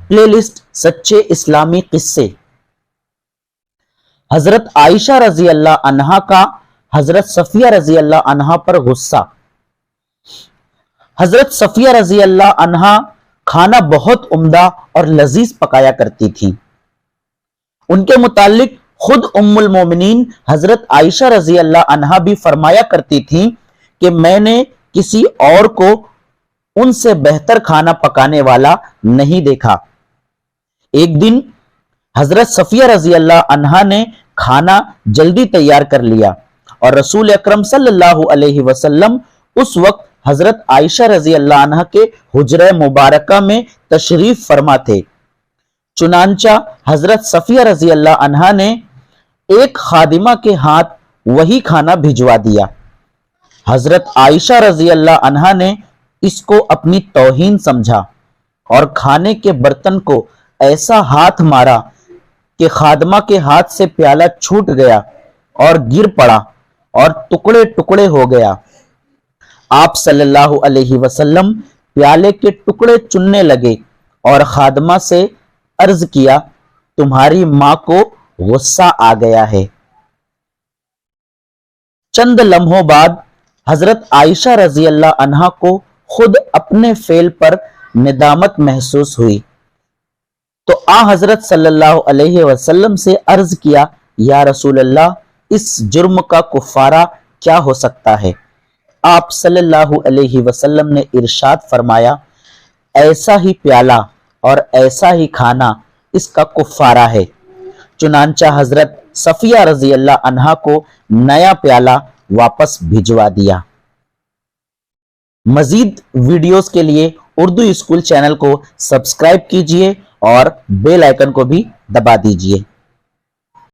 پلے list سچے اسلامی قصے۔ حضرت عائشہ رضی اللہ عنہا کا حضرت صفیہ رضی اللہ عنہا پر غصہ۔ حضرت صفیہ رضی اللہ عنہا کھانا بہت عمدہ اور لذیذ پکایا کرتی تھی۔ ان کے متعلق خود ام المومنین حضرت عائشہ رضی اللہ عنہا بھی فرمایا کرتی تھیں کہ میں نے کسی اور کو ان سے بہتر کھانا پکانے والا نہیں دیکھا۔ ایک دن حضرت صفیہ رضی اللہ عنہا نے کھانا جلدی تیار کر لیا اور رسول اکرم صلی اللہ علیہ وسلم اس وقت حضرت عائشہ رضی اللہ عنہا کے حجرہ مبارکہ میں تشریف فرما تھے۔ چنانچہ حضرت صفیہ رضی اللہ عنہا نے ایک خادمہ کے ہاتھ وہی کھانا بھجوا دیا۔ حضرت عائشہ رضی اللہ عنہا نے اس کو اپنی توہین سمجھا اور کھانے کے برتن کو ایسا ہاتھ مارا کہ خادمہ کے ہاتھ سے پیالہ چھوٹ گیا اور گر پڑا اور ٹکڑے ٹکڑے ہو گیا۔ آپ صلی اللہ علیہ وسلم پیالے کے ٹکڑے چننے لگے اور خادمہ سے عرض کیا، تمہاری ماں کو غصہ آ گیا ہے۔ چند لمحوں بعد حضرت عائشہ رضی اللہ عنہا کو خود اپنے فعل پر ندامت محسوس ہوئی تو حضرت صلی اللہ علیہ وسلم سے عرض کیا، یا رسول اللہ، اس جرم کا کفارہ کیا ہو سکتا ہے؟ آپ صلی اللہ علیہ وسلم نے ارشاد فرمایا، ایسا ہی پیالہ اور ایسا ہی کھانا اس کا کفارہ ہے۔ چنانچہ حضرت صفیہ رضی اللہ عنہا کو نیا پیالہ واپس بھجوا دیا۔ مزید ویڈیوز کے لیے اردو اسکول چینل کو سبسکرائب کیجیے اور بیل آئیکن کو بھی دبا دیجیے۔